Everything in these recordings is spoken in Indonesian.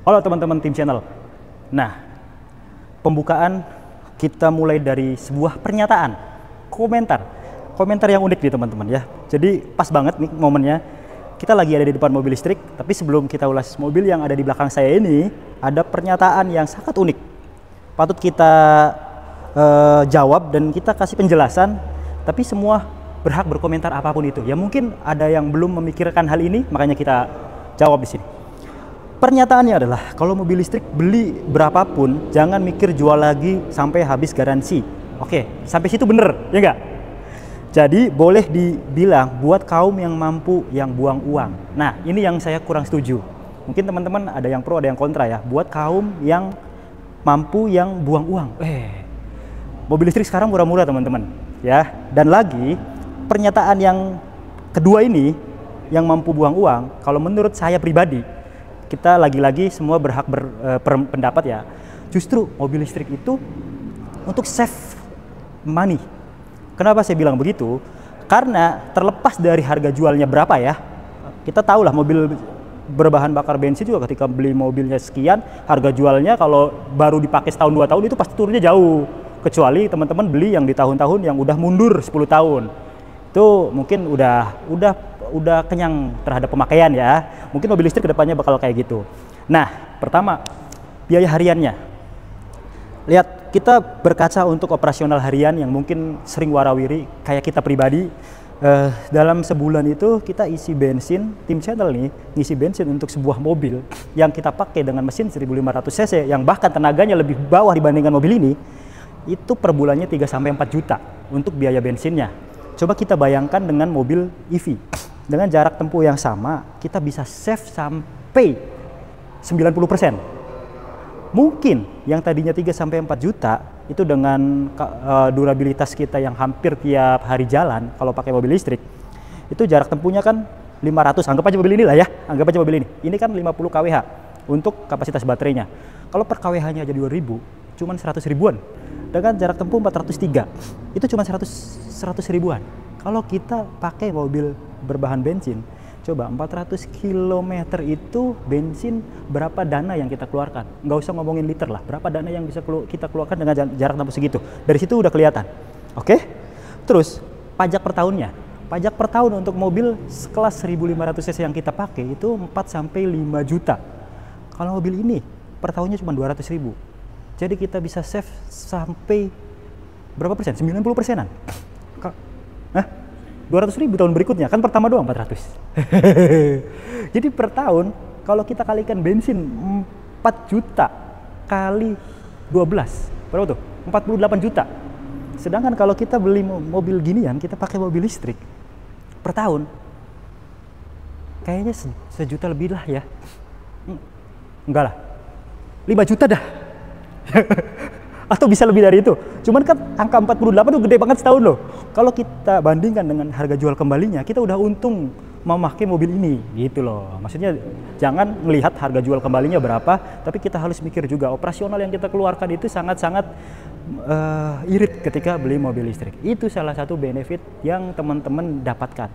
Halo teman-teman tim channel. Nah, pembukaan kita mulai dari sebuah pernyataan, komentar yang unik nih teman-teman ya. Jadi pas banget nih momennya. Kita lagi ada di depan mobil listrik, tapi sebelum kita ulas mobil yang ada di belakang saya ini, ada pernyataan yang sangat unik. Patut kita jawab dan kita kasih penjelasan, tapi semua berhak berkomentar apapun itu. Ya mungkin ada yang belum memikirkan hal ini, makanya kita jawab di sini. Pernyataannya adalah, kalau mobil listrik beli berapapun, jangan mikir jual lagi sampai habis garansi. Oke, sampai situ bener, ya enggak? Jadi boleh dibilang buat kaum yang mampu yang buang uang. Nah, ini yang saya kurang setuju. Mungkin teman-teman ada yang pro, ada yang kontra ya. Buat kaum yang mampu yang buang uang. Mobil listrik sekarang murah-murah teman-teman, ya. Dan lagi, pernyataan yang kedua ini, yang mampu buang uang, kalau menurut saya pribadi, kita lagi-lagi semua berhak berpendapat ya. Justru mobil listrik itu untuk save money. Kenapa saya bilang begitu? Karena terlepas dari harga jualnya berapa ya, kita tahu lah mobil berbahan bakar bensin juga ketika beli mobilnya sekian, harga jualnya kalau baru dipakai setahun 2 tahun itu pasti turunnya jauh. Kecuali teman-teman beli yang di tahun-tahun yang udah mundur 10 tahun. Itu mungkin udah kenyang terhadap pemakaian ya. Mungkin mobil listrik kedepannya bakal kayak gitu. Nah, pertama, biaya hariannya. Lihat, kita berkaca untuk operasional harian yang mungkin sering warawiri kayak kita pribadi. Dalam sebulan itu kita isi bensin, tim channel nih ngisi bensin untuk sebuah mobil yang kita pakai dengan mesin 1500 cc yang bahkan tenaganya lebih bawah dibandingkan mobil ini, itu per bulannya 3-4 juta untuk biaya bensinnya. Coba kita bayangkan dengan mobil EV. Dengan jarak tempuh yang sama, kita bisa save sampai 90%. Mungkin yang tadinya 3-4 juta, itu dengan durabilitas kita yang hampir tiap hari jalan, kalau pakai mobil listrik, itu jarak tempuhnya kan 500, anggap aja mobil ini lah ya, anggap aja mobil ini. Ini kan 50 kWh untuk kapasitas baterainya. Kalau per kWh-nya aja 2000, cuman 100 ribuan. Dengan jarak tempuh 403, itu cuma 100 ribuan. Kalau kita pakai mobil berbahan bensin, coba 400 km itu bensin berapa dana yang kita keluarkan? Nggak usah ngomongin liter lah, berapa dana yang bisa kita keluarkan dengan jarak tempuh segitu. Dari situ udah kelihatan. Oke? Terus, pajak per tahunnya. Pajak per tahun untuk mobil sekelas 1500 cc yang kita pakai itu 4-5 juta. Kalau mobil ini, per tahunnya cuma 200 ribu. Jadi kita bisa save sampai berapa persen? 90%-an. 200 ribu tahun berikutnya, kan pertama doang 400. Jadi per tahun, kalau kita kalikan bensin 4 juta kali 12, berapa tuh? 48 juta. Sedangkan kalau kita beli mobil ginian, kita pakai mobil listrik, per tahun, kayaknya sejuta lebih lah ya. Enggak lah, 5 juta dah. Atau bisa lebih dari itu. Cuman kan angka 48 itu gede banget setahun loh. Kalau kita bandingkan dengan harga jual kembalinya, kita udah untung memakai mobil ini gitu loh. Maksudnya jangan melihat harga jual kembalinya berapa, tapi kita harus mikir juga operasional yang kita keluarkan itu sangat-sangat irit ketika beli mobil listrik. Itu salah satu benefit yang teman-teman dapatkan.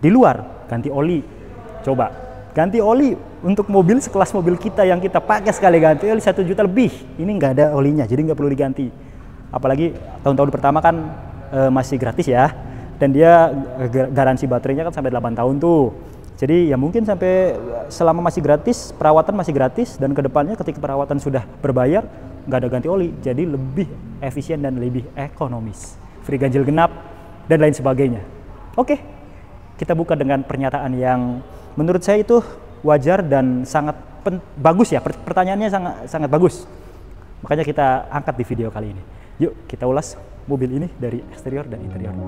Di luar, ganti oli. Coba ganti oli untuk mobil sekelas mobil kita yang kita pakai sekali ganti oli 1 juta lebih. Ini nggak ada olinya, jadi nggak perlu diganti. Apalagi tahun-tahun pertama kan masih gratis ya. Dan dia garansi baterainya kan sampai 8 tahun tuh. Jadi ya mungkin sampai selama masih gratis, perawatan masih gratis. Dan kedepannya ketika perawatan sudah berbayar, nggak ada ganti oli. Jadi lebih efisien dan lebih ekonomis. Free ganjil genap dan lain sebagainya. Oke, kita buka dengan pernyataan yang menurut saya itu wajar dan sangat bagus ya. Pertanyaannya sangat bagus. Makanya kita angkat di video kali ini. Yuk kita ulas mobil ini dari eksterior dan interiornya.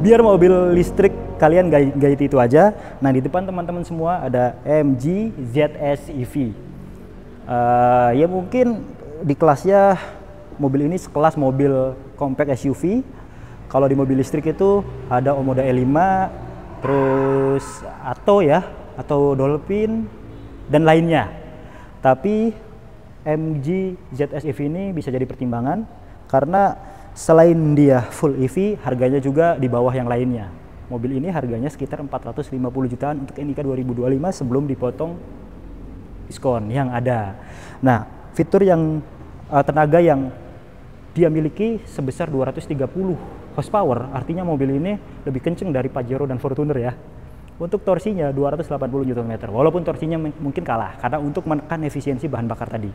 Biar mobil listrik kalian gait itu aja. Nah, di depan teman-teman semua ada MG ZS EV. Ya mungkin di kelasnya mobil ini sekelas mobil compact SUV. Kalau di mobil listrik itu ada Omoda E5, terus atau Dolphin dan lainnya. Tapi MG ZS EV ini bisa jadi pertimbangan karena selain dia full EV, harganya juga di bawah yang lainnya. Mobil ini harganya sekitar 450 jutaan untuk NIK 2025 sebelum dipotong diskon yang ada. Nah, fitur yang tenaga yang dia miliki sebesar 230 horsepower, artinya mobil ini lebih kenceng dari Pajero dan Fortuner ya. Untuk torsinya 280 Nm, walaupun torsinya mungkin kalah karena untuk menekan efisiensi bahan bakar tadi.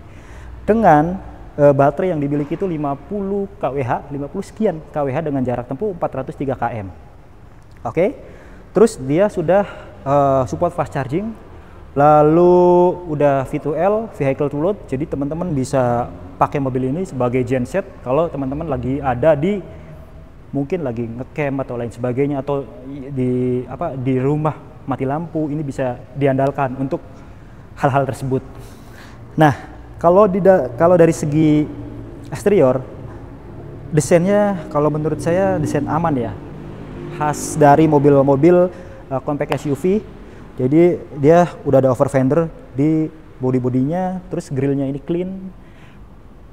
Dengan baterai yang dimiliki itu 50 kWh, 50 sekian kWh dengan jarak tempuh 403 km. Oke. Terus dia sudah support fast charging. Lalu udah V2L, vehicle to load. Jadi teman-teman bisa pakai mobil ini sebagai genset kalau teman-teman lagi ada di mungkin lagi ngecamp atau lain sebagainya, atau di rumah mati lampu, ini bisa diandalkan untuk hal-hal tersebut. Nah, kalau dari segi eksterior, desainnya kalau menurut saya desain aman ya, khas dari mobil-mobil compact SUV. Jadi dia udah ada over fender di body-bodinya, terus grillnya ini clean.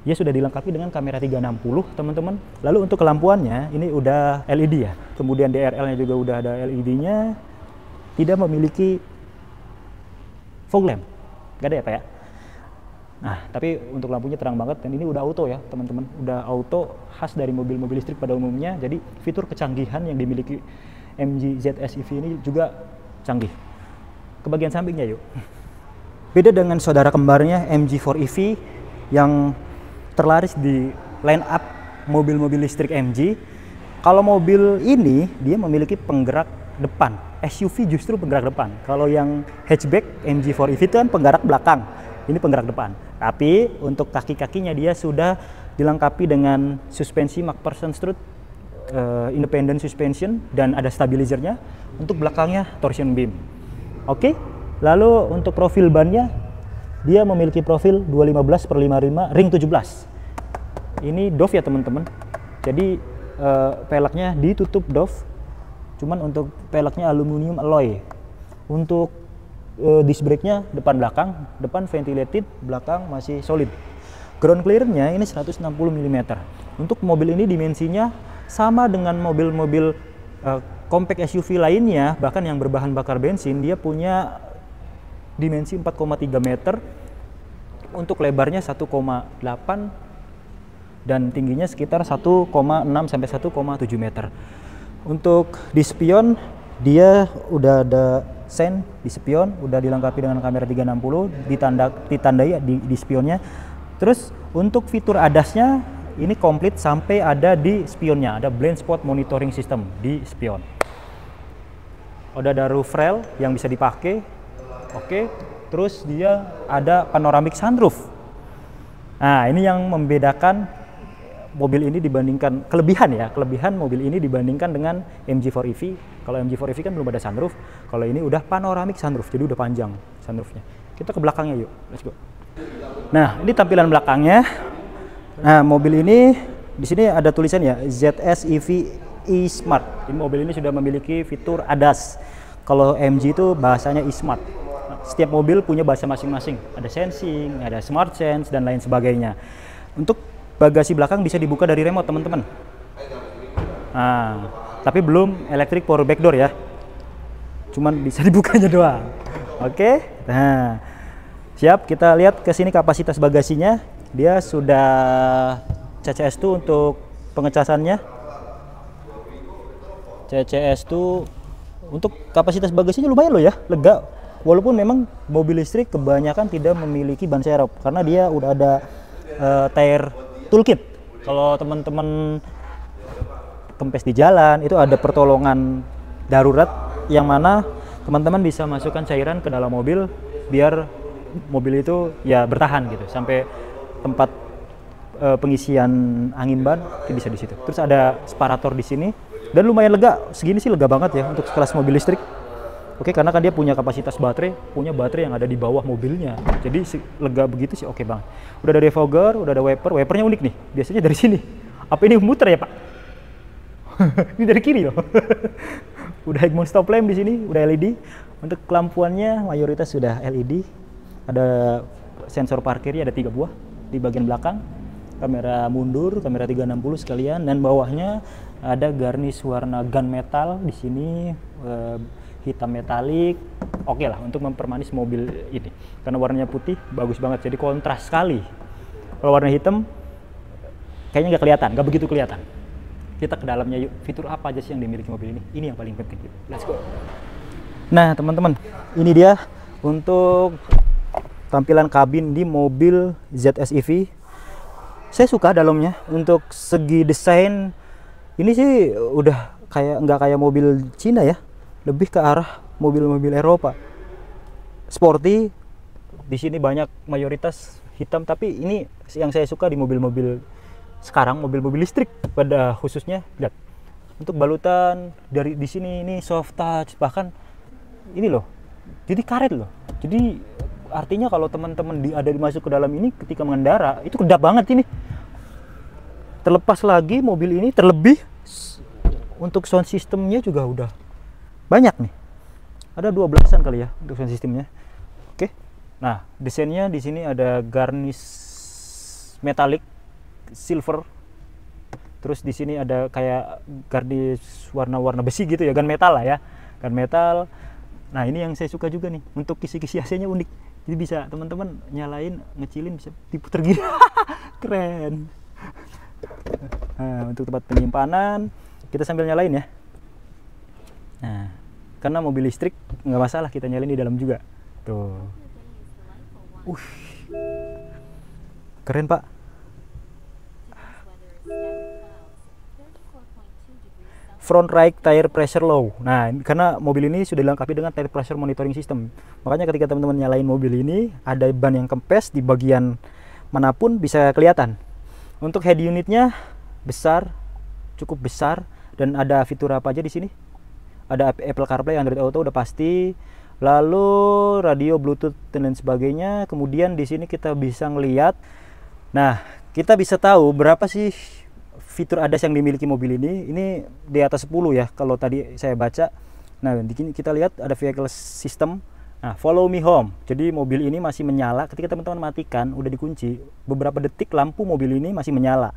Dia sudah dilengkapi dengan kamera 360 teman-teman. Lalu untuk kelampuannya ini udah LED ya, kemudian DRL-nya juga udah ada LED-nya. Tidak memiliki fog lamp, gak ada ya Pak ya? Nah, tapi untuk lampunya terang banget, dan ini udah auto ya teman-teman, udah auto, khas dari mobil-mobil listrik pada umumnya. Jadi fitur kecanggihan yang dimiliki MG ZS EV ini juga canggih. Ke bagian sampingnya yuk. Beda dengan saudara kembarnya MG4 EV yang terlaris di line up mobil-mobil listrik MG. Kalau mobil ini dia memiliki penggerak depan, SUV justru penggerak depan. Kalau yang hatchback MG4 EV itu kan penggerak belakang, ini penggerak depan. Tapi untuk kaki-kakinya dia sudah dilengkapi dengan suspensi MacPherson strut independent suspension dan ada stabilizernya. Untuk belakangnya torsion beam. Oke. Lalu untuk profil bannya dia memiliki profil 215/55 ring 17. Ini DOF ya teman-teman. Jadi peleknya ditutup DOF. Cuman untuk peleknya aluminium alloy. Untuk disc brake-nya depan belakang, depan ventilated, belakang masih solid. Ground clearance-nya ini 160 mm. Untuk mobil ini dimensinya sama dengan mobil-mobil compact SUV lainnya, bahkan yang berbahan bakar bensin. Dia punya dimensi 4,3 meter. Untuk lebarnya 1,8 dan tingginya sekitar 1,6 sampai 1,7 meter. Untuk di spion dia udah ada sen di spion, udah dilengkapi dengan kamera 360, ditandai di spionnya. Terus untuk fitur ADAS-nya ini komplit sampai ada di spionnya, ada blind spot monitoring system di spion. Udah ada roof rail yang bisa dipakai. Oke. Terus dia ada panoramic sunroof. Nah, ini yang membedakan mobil ini dibandingkan, kelebihan mobil ini dibandingkan dengan MG4 EV. Kalau MG4 EV kan belum ada sunroof, kalau ini udah panoramic sunroof, jadi udah panjang sunroofnya. Kita ke belakangnya yuk, let's go. Nah, ini tampilan belakangnya. Nah, mobil ini di sini ada tulisan ya, ZS EV eSmart. Ini mobil ini sudah memiliki fitur ADAS. Kalau MG itu bahasanya eSmart. Setiap mobil punya bahasa masing-masing. Ada sensing, ada smart sense dan lain sebagainya. Untuk bagasi belakang bisa dibuka dari remote teman-teman. Nah, tapi belum electric power back door ya. Cuman bisa dibukanya doang. Oke. Nah, siap, kita lihat ke sini kapasitas bagasinya. Dia sudah CCS2 untuk pengecasannya. CCS2 untuk kapasitas bagasinya lumayan loh ya, lega. Walaupun memang mobil listrik kebanyakan tidak memiliki ban serep karena dia udah ada tire toolkit. Kalau teman-teman kempes di jalan itu ada pertolongan darurat yang mana teman-teman bisa masukkan cairan ke dalam mobil biar mobil itu ya bertahan gitu sampai tempat pengisian angin ban itu bisa di situ. Terus ada separator di sini Dan lumayan lega, segini sih lega banget ya untuk kelas mobil listrik. Oke, karena kan dia punya kapasitas baterai, punya baterai yang ada di bawah mobilnya. Jadi lega begitu sih oke banget. Udah ada defogger, udah ada wiper. Wipernya unik nih. Biasanya dari sini. Apa ini muter ya, Pak? Ini dari kiri loh. Udah headmount stop lamp di sini, udah LED. Untuk lampuannya mayoritas sudah LED. Ada sensor parkirnya ada 3 buah di bagian belakang. Kamera mundur, kamera 360 sekalian, dan bawahnya ada garnish warna gunmetal di sini, hitam metalik. Oke lah untuk mempermanis mobil ini. Karena warnanya putih bagus banget, jadi kontras sekali. Kalau warna hitam kayaknya nggak kelihatan, nggak begitu kelihatan. Kita ke dalamnya yuk. Fitur apa aja sih yang dimiliki mobil ini? Ini yang paling penting. Let's go. Nah teman-teman, ini dia untuk tampilan kabin di mobil ZS EV. Saya suka dalamnya. Untuk segi desain ini sih udah nggak kayak mobil Cina ya, lebih ke arah mobil-mobil Eropa. Sporty. Di sini banyak mayoritas hitam, tapi ini yang saya suka di mobil-mobil sekarang, mobil-mobil listrik pada khususnya. Lihat. Untuk balutan dari di sini ini soft touch, bahkan ini loh. Jadi karet loh. Jadi artinya kalau teman-teman ada masuk ke dalam ini ketika mengendara itu kedap banget ini. Terlepas lagi mobil ini terlebih untuk sound systemnya juga udah banyak nih. Ada 12-an kali ya untuk sound systemnya. Oke. Nah, desainnya di sini ada garnish metalik silver. Terus di sini ada kayak garnish warna-warna besi gitu ya, gunmetal lah ya. Gunmetal. Nah, ini yang saya suka juga nih. Untuk kisi-kisi AC-nya unik. Jadi bisa teman-teman nyalain, ngecilin, bisa diputer gini. Keren. Nah, untuk tempat penyimpanan kita sambil nyalain ya. Nah, karena mobil listrik nggak masalah kita nyalain di dalam juga. Tuh. Keren, Pak. Front right tire pressure low. Nah, karena mobil ini sudah dilengkapi dengan tire pressure monitoring system. Makanya ketika teman-teman nyalain mobil ini, ada ban yang kempes di bagian manapun bisa kelihatan. Untuk head unitnya besar, cukup besar, dan ada fitur apa aja di sini? Ada Apple CarPlay, Android Auto udah pasti. Lalu radio, Bluetooth dan lain sebagainya. Kemudian di sini kita bisa ngelihat. Nah, kita bisa tahu berapa sih fitur ADAS yang dimiliki mobil ini. Ini di atas 10 ya kalau tadi saya baca. Nah, di sini kita lihat ada vehicle system. Nah, follow me home. Jadi mobil ini masih menyala ketika teman-teman matikan, udah dikunci. Beberapa detik lampu mobil ini masih menyala.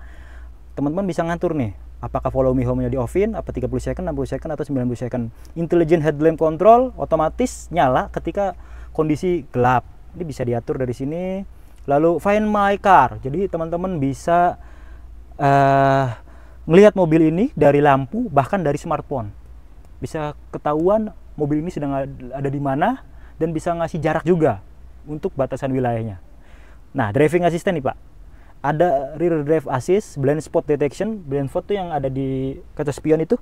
Teman-teman bisa ngatur nih, apakah follow me home-nya di off-in, apa 30 second, 60 second, atau 90 second. Intelligent headlamp control otomatis nyala ketika kondisi gelap. Ini bisa diatur dari sini. Lalu find my car. Jadi teman-teman bisa melihat mobil ini dari lampu, bahkan dari smartphone. Bisa ketahuan mobil ini sedang ada di mana, dan bisa ngasih jarak juga untuk batasan wilayahnya. Nah, driving assistant nih Pak. Ada rear drive assist, blind spot detection. Blind spot tuh yang ada di kaca spion itu.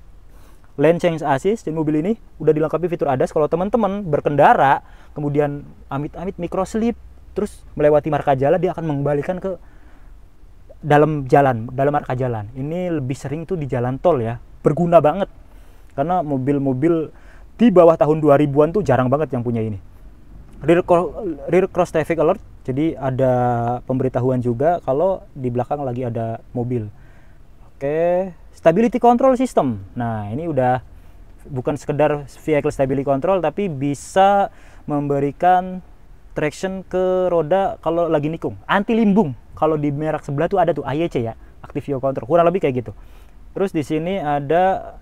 Lane change assist. Dan mobil ini udah dilengkapi fitur ADAS. Kalau teman-teman berkendara, kemudian amit-amit microslip, terus melewati marka jalan, dia akan mengembalikan ke dalam jalan, dalam marka jalan. Ini lebih sering tuh di jalan tol ya. Berguna banget. Karena mobil-mobil di bawah tahun 2000-an tuh jarang banget yang punya ini. Rear cross traffic alert. Jadi ada pemberitahuan juga kalau di belakang lagi ada mobil. Oke, stability control system. Nah, ini udah bukan sekedar vehicle stability control, tapi bisa memberikan traction ke roda kalau lagi nikung. Anti limbung. Kalau di merek sebelah tuh ada tuh AYC ya, active yaw control. Kurang lebih kayak gitu. Terus di sini ada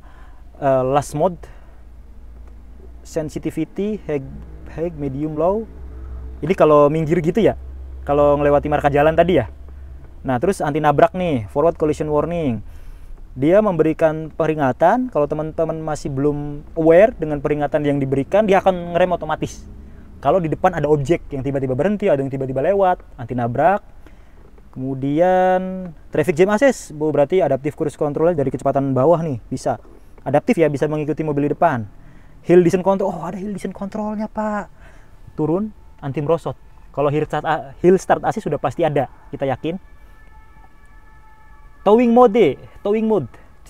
last mode, sensitivity, high, medium, low. Ini kalau minggir gitu ya, kalau ngelewati marka jalan tadi ya. Nah, terus anti nabrak nih, forward collision warning. Dia memberikan peringatan. Kalau teman-teman masih belum aware dengan peringatan yang diberikan, dia akan ngerem otomatis. Kalau di depan ada objek yang tiba-tiba berhenti, ada yang tiba-tiba lewat, anti nabrak. Kemudian traffic jam assist, berarti adaptive cruise control dari kecepatan bawah nih, bisa adaptif ya, bisa mengikuti mobil di depan. Hill descent control, oh ada hill descent controlnya Pak. Turun, anti merosot. Kalau hill start assist sudah pasti ada, kita yakin. Towing mode.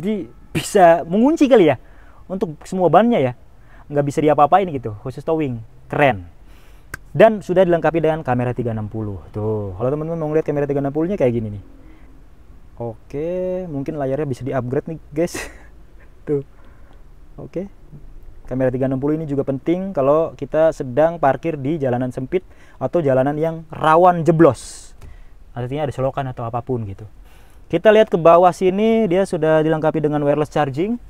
Jadi bisa mengunci kali ya untuk semua bannya ya, nggak bisa diapa-apain gitu, khusus towing. Keren. Dan sudah dilengkapi dengan kamera 360. Tuh, kalau teman-teman mau lihat kamera 360 nya kayak gini nih. Oke, mungkin layarnya bisa di-upgrade nih guys. Tuh. Oke. Kamera 360 ini juga penting kalau kita sedang parkir di jalanan sempit atau jalanan yang rawan jeblos. Artinya ada selokan atau apapun gitu. Kita lihat ke bawah sini, dia sudah dilengkapi dengan wireless charging.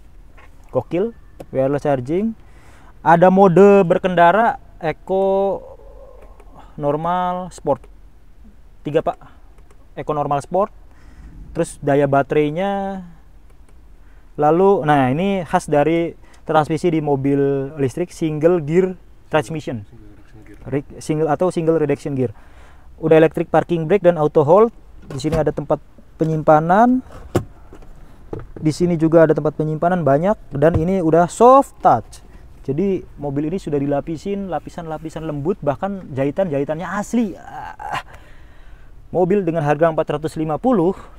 Gokil, wireless charging. Ada mode berkendara Eco, normal, sport. 3 Pak. Eco, normal, sport. Terus daya baterainya. Lalu, nah ini khas dari transmisi di mobil listrik, single gear transmission. Single reduction gear. Udah electric parking brake dan auto hold. Di sini ada tempat penyimpanan. Di sini juga ada tempat penyimpanan banyak, dan ini udah soft touch. Jadi mobil ini sudah dilapisin lapisan-lapisan lembut, bahkan jahitan-jahitannya asli. Mobil dengan harga 450,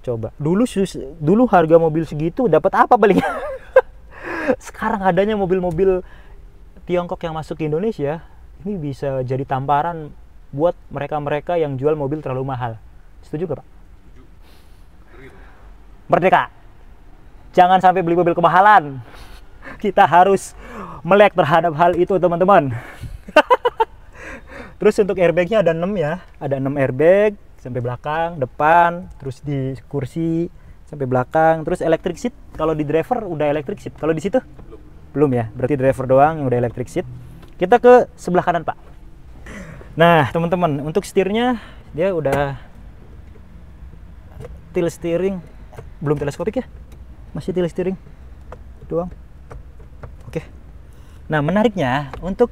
coba. Dulu harga mobil segitu dapat apa paling? Sekarang adanya mobil-mobil Tiongkok yang masuk ke Indonesia, ini bisa jadi tamparan buat mereka-mereka yang jual mobil terlalu mahal. Setuju gak Pak? Merdeka. Jangan sampai beli mobil kemahalan. Kita harus melek terhadap hal itu teman-teman. Terus untuk airbagnya ada 6 ya. Ada 6 airbag sampai belakang, depan, terus di kursi sampai belakang. Terus electric seat. Kalau di driver udah electric seat. Kalau di situ? Belum ya. Berarti driver doang yang udah electric seat. Kita ke sebelah kanan Pak. Nah teman-teman, untuk setirnya dia udah tilt steering, belum teleskopik ya, masih tilt steering doang. Oke. Nah menariknya untuk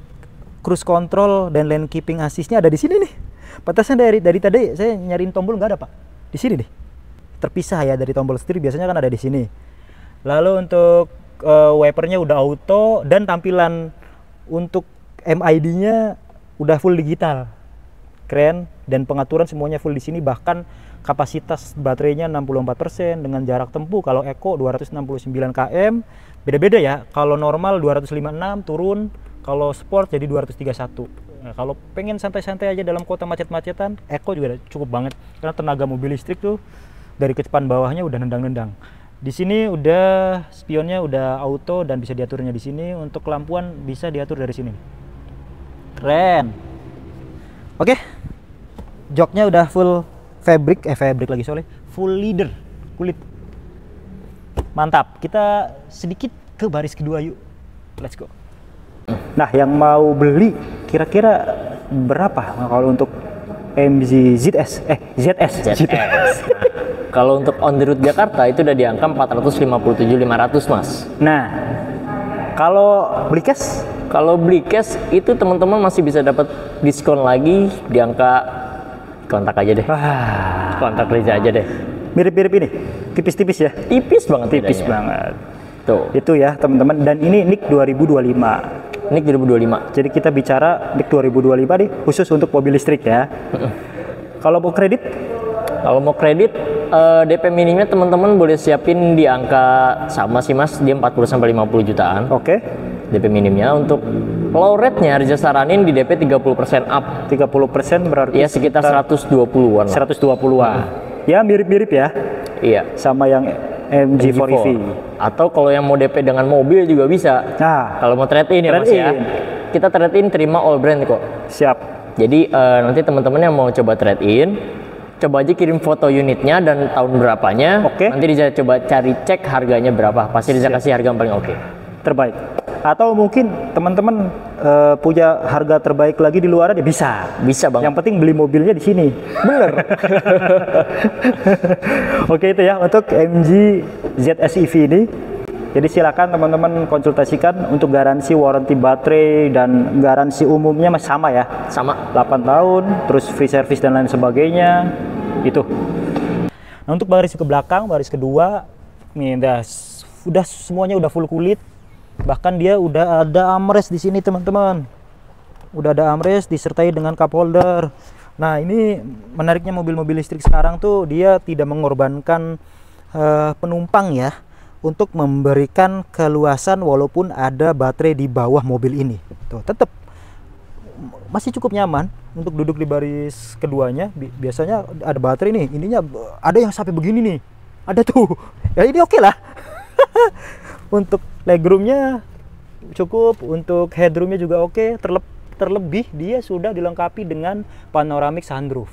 cruise control dan lane keeping assist-nya ada di sini nih. Pantasnya dari tadi saya nyariin tombol nggak ada Pak. Di sini nih, terpisah ya dari tombol setir, biasanya kan ada di sini. Lalu untuk wipernya udah auto, dan tampilan untuk MID-nya udah full digital, keren, dan pengaturan semuanya full di sini. Bahkan kapasitas baterainya 64% dengan jarak tempuh kalau Eco 269 km, beda-beda ya. Kalau normal 256 turun, kalau sport jadi 231. Nah, kalau pengen santai-santai aja dalam kota macet-macetan, Eco juga cukup banget karena tenaga mobil listrik tuh dari kecepatan bawahnya udah nendang-nendang. Di sini udah spionnya udah auto dan bisa diaturnya di sini. Untuk lampuan bisa diatur dari sini. Keren. Oke. Joknya udah full fabric lagi soalnya. Full leather, kulit. Mantap. Kita sedikit ke baris kedua yuk. Let's go. Nah, yang mau beli kira-kira berapa kalau untuk MG ZS? ZS. Kalau untuk on the road Jakarta itu udah di angka 457.500 Mas. Nah, kalau beli cash? Kalau beli cash itu teman-teman masih bisa dapat diskon lagi di angka, kontak aja deh. Kontak Reza aja deh. Mirip-mirip ini, tipis-tipis ya? Tipis banget. Tipis bedanya. banget. Tuh. Itu ya teman-teman. Dan ini NIK 2025. NIK 2025. Jadi kita bicara NIK 2025 nih khusus untuk mobil listrik ya. Kalau mau kredit? Kalau mau kredit, DP minimnya teman-teman boleh siapin di angka sama sih Mas, dia 40-50 jutaan. Oke. DP minimnya. Untuk low rate-nya Reza saranin di DP 30% up. 30% berarti ya sekitar 120-an. 120-an. Ya mirip-mirip ya. Iya. Sama yang MG4 EV. Atau kalau yang mau DP dengan mobil juga bisa. Nah, kalau mau trade-in ya Mas ya. Kita trade-in terima all brand kok. Siap. Jadi nanti teman-teman yang mau coba trade-in, coba aja kirim foto unitnya dan tahun berapanya. Oke. Nanti Riza coba cari cek harganya berapa. Pasti Riza kasih harga yang paling oke. Terbaik. Atau mungkin teman-teman punya harga terbaik lagi di luar ya bisa. Bisa banget. Yang penting beli mobilnya di sini. Bener. Oke itu ya untuk MG ZS EV ini. Jadi silakan teman-teman konsultasikan untuk garansi warranty baterai dan garansi umumnya masih sama ya. Sama. 8 tahun, terus free service dan lain sebagainya. Itu. Nah, untuk baris ke belakang, baris kedua, nih udah semuanya udah full kulit. Bahkan dia udah ada armrest di sini teman-teman. Udah ada armrest disertai dengan cup holder. Nah, ini menariknya mobil-mobil listrik sekarang tuh dia tidak mengorbankan penumpang ya untuk memberikan keluasan walaupun ada baterai di bawah mobil ini. Tuh, tetap masih cukup nyaman untuk duduk di baris keduanya. Biasanya ada baterai nih, ininya ada yang sampai begini nih. Ada tuh. Ya ini oke lah. Untuk legroomnya cukup, untuk headroomnya juga oke. Terlebih dia sudah dilengkapi dengan panoramic sunroof.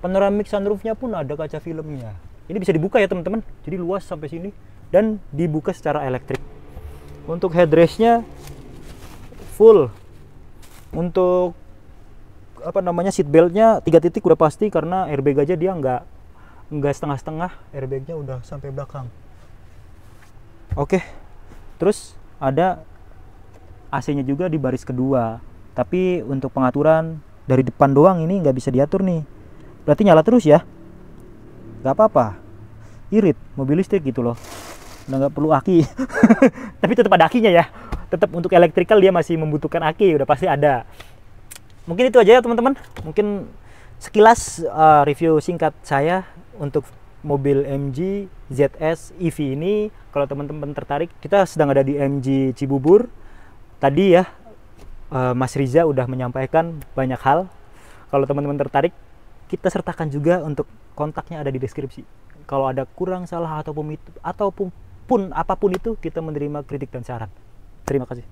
Panoramic sunroofnya pun ada kaca filmnya. Ini bisa dibuka ya teman-teman. Jadi luas sampai sini dan dibuka secara elektrik. Untuk headrestnya full. Untuk apa namanya, seat beltnya 3 titik udah pasti, karena airbag aja dia nggak setengah-setengah, airbagnya udah sampai belakang. Oke, terus ada AC-nya juga di baris kedua, tapi untuk pengaturan dari depan doang ini nggak bisa diatur nih, berarti nyala terus ya, nggak apa-apa, irit mobil listrik gitu loh, udah nggak perlu aki. Tapi tetap ada akinya ya, tetap untuk electrical dia masih membutuhkan aki, udah pasti ada. Mungkin itu aja ya teman-teman, mungkin sekilas review singkat saya untuk mobil MG ZS EV ini. Kalau teman-teman tertarik, kita sedang ada di MG Cibubur. Tadi ya Mas Riza udah menyampaikan banyak hal. Kalau teman-teman tertarik, kita sertakan juga untuk kontaknya ada di deskripsi. Kalau ada kurang salah ataupun apapun itu, kita menerima kritik dan saran. Terima kasih.